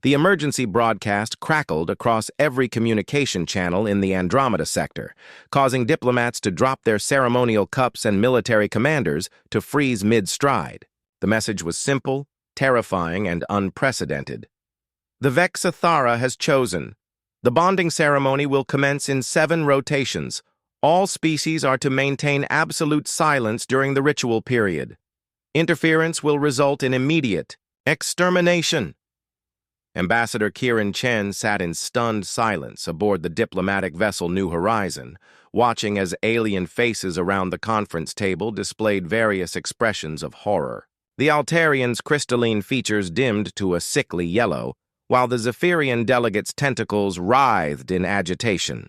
The emergency broadcast crackled across every communication channel in the Andromeda sector, causing diplomats to drop their ceremonial cups and military commanders to freeze mid-stride. The message was simple, terrifying, and unprecedented. The Vexathara has chosen. The bonding ceremony will commence in 7 rotations. All species are to maintain absolute silence during the ritual period. Interference will result in immediate extermination. Ambassador Kieran Chen sat in stunned silence aboard the diplomatic vessel New Horizon, watching as alien faces around the conference table displayed various expressions of horror. The Altarian's crystalline features dimmed to a sickly yellow, while the Zephyrian delegate's tentacles writhed in agitation.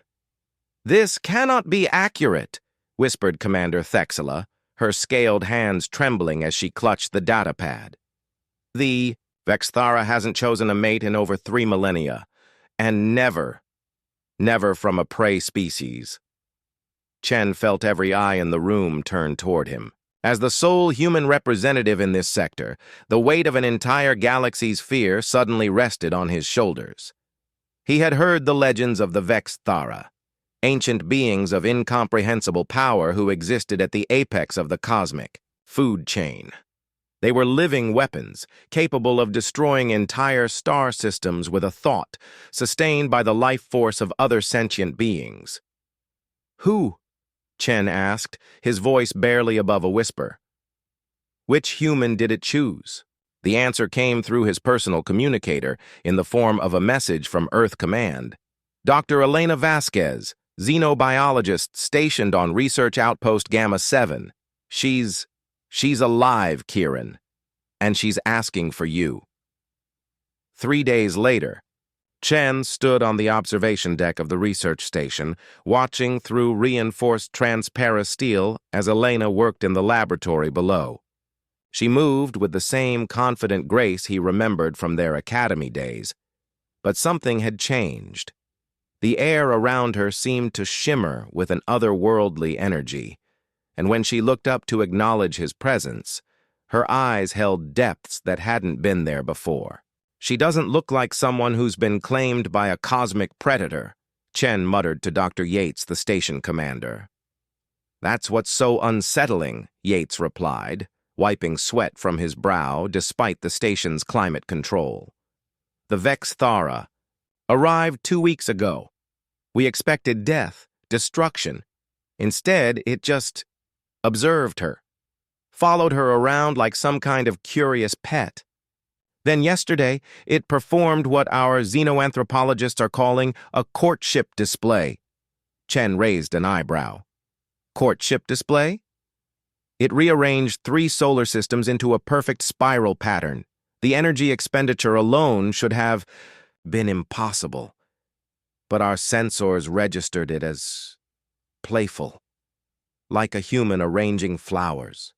"This cannot be accurate," whispered Commander Thexela, her scaled hands trembling as she clutched the datapad. "The Vexthara hasn't chosen a mate in over 3 millennia, and never from a prey species." Chen felt every eye in the room turn toward him. As the sole human representative in this sector, the weight of an entire galaxy's fear suddenly rested on his shoulders. He had heard the legends of the Vexthara, ancient beings of incomprehensible power who existed at the apex of the cosmic food chain. They were living weapons, capable of destroying entire star systems with a thought, sustained by the life force of other sentient beings. "Who?" Chen asked, his voice barely above a whisper. "Which human did it choose?" The answer came through his personal communicator in the form of a message from Earth Command. "Dr. Elena Vasquez, xenobiologist stationed on Research Outpost Gamma 7. She's alive, Kieran, and she's asking for you." 3 days later, Chen stood on the observation deck of the research station, watching through reinforced transparasteel as Elena worked in the laboratory below. She moved with the same confident grace he remembered from their academy days, but something had changed. The air around her seemed to shimmer with an otherworldly energy, and when she looked up to acknowledge his presence, her eyes held depths that hadn't been there before. "She doesn't look like someone who's been claimed by a cosmic predator," Chen muttered to Dr. Yates, the station commander. "That's what's so unsettling," Yates replied, wiping sweat from his brow despite the station's climate control. "The Vexthara arrived 2 weeks ago. We expected death, destruction. Instead, it just observed her, followed her around like some kind of curious pet. Then yesterday, it performed what our xenoanthropologists are calling a courtship display." Chen raised an eyebrow. "Courtship display?" "It rearranged 3 solar systems into a perfect spiral pattern. The energy expenditure alone should have been impossible, but our sensors registered it as playful, like a human arranging flowers."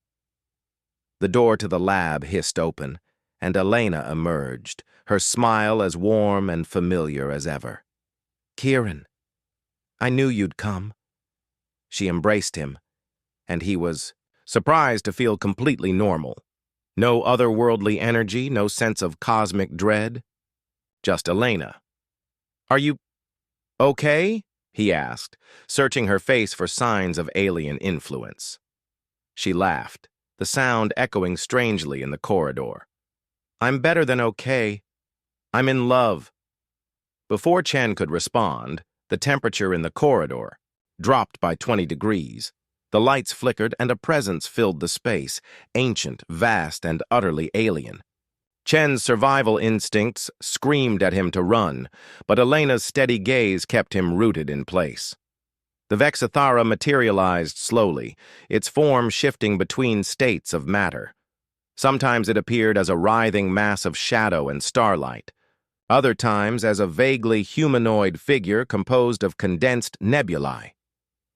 The door to the lab hissed open, and Elena emerged, her smile as warm and familiar as ever. "Kieran, I knew you'd come." She embraced him, and he was surprised to feel completely normal. No otherworldly energy, no sense of cosmic dread. Just Elena. "Are you okay?" he asked, searching her face for signs of alien influence. She laughed, the sound echoing strangely in the corridor. "I'm better than okay. I'm in love." Before Chen could respond, the temperature in the corridor dropped by 20 degrees. The lights flickered and a presence filled the space, ancient, vast, and utterly alien. Chen's survival instincts screamed at him to run, but Elena's steady gaze kept him rooted in place. The Vexathara materialized slowly, its form shifting between states of matter. Sometimes it appeared as a writhing mass of shadow and starlight, other times as a vaguely humanoid figure composed of condensed nebulae.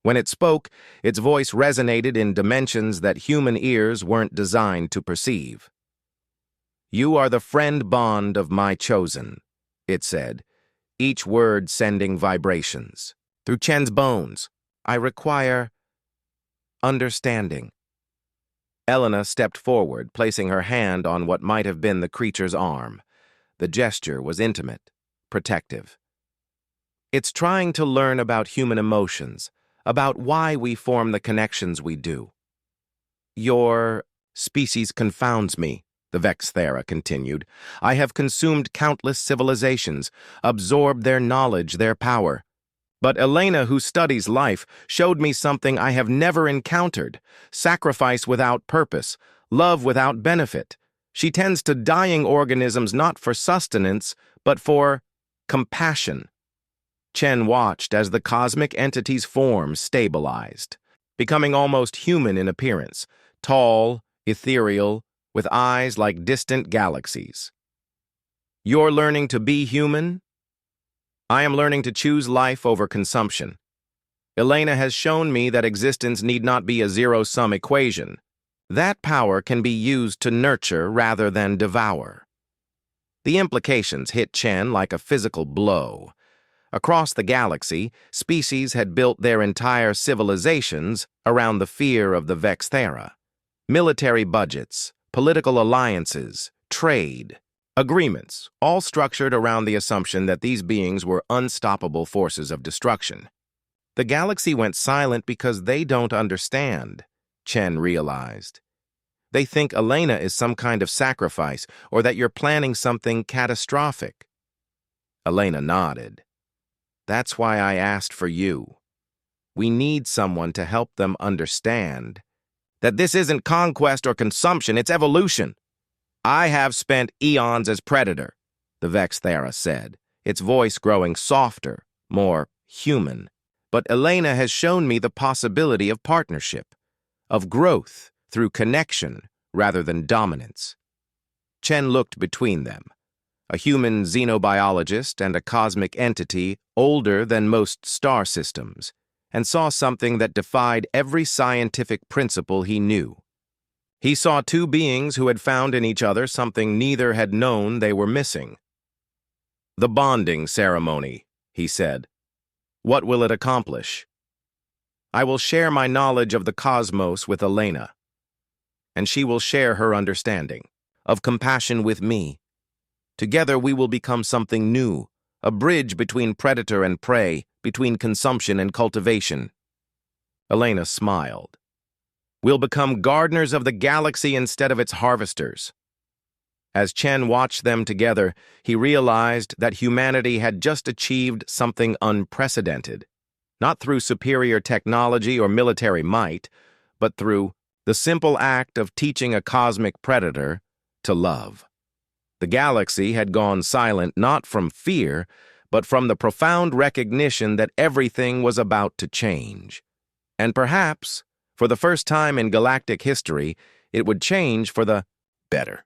When it spoke, its voice resonated in dimensions that human ears weren't designed to perceive. "You are the friend bond of my chosen," it said, each word sending vibrations. "Through Chen's bones, I require understanding." Elena stepped forward, placing her hand on what might have been the creature's arm. The gesture was intimate, protective. It's trying to learn about human emotions, about why we form the connections we do. Your species confounds me, the Vexthera continued. I have consumed countless civilizations, absorbed their knowledge, their power. But Elena, who studies life, showed me something I have never encountered: sacrifice without purpose, love without benefit. She tends to dying organisms not for sustenance, but for compassion. Chen watched as the cosmic entity's form stabilized, becoming almost human in appearance, tall, ethereal, with eyes like distant galaxies. You're learning to be human? I am learning to choose life over consumption. Elena has shown me that existence need not be a zero-sum equation. That power can be used to nurture rather than devour. The implications hit Chen like a physical blow. Across the galaxy, species had built their entire civilizations around the fear of the Vexthera. Military budgets, political alliances, trade, agreements, all structured around the assumption that these beings were unstoppable forces of destruction. The galaxy went silent because they don't understand, Chen realized. They think Elena is some kind of sacrifice or that you're planning something catastrophic. Elena nodded. That's why I asked for you. We need someone to help them understand that this isn't conquest or consumption, it's evolution. I have spent eons as predator, the Vexthera said, its voice growing softer, more human. But Elena has shown me the possibility of partnership, of growth through connection rather than dominance. Chen looked between them, a human xenobiologist and a cosmic entity older than most star systems, and saw something that defied every scientific principle he knew. He saw two beings who had found in each other something neither had known they were missing. The bonding ceremony, he said. What will it accomplish? I will share my knowledge of the cosmos with Elena, and she will share her understanding of compassion with me. Together we will become something new, a bridge between predator and prey, between consumption and cultivation. Elena smiled. We'll become gardeners of the galaxy instead of its harvesters. As Chen watched them together, he realized that humanity had just achieved something unprecedented, not through superior technology or military might, but through the simple act of teaching a cosmic predator to love. The galaxy had gone silent not from fear, but from the profound recognition that everything was about to change. And perhaps, for the first time in galactic history, it would change for the better.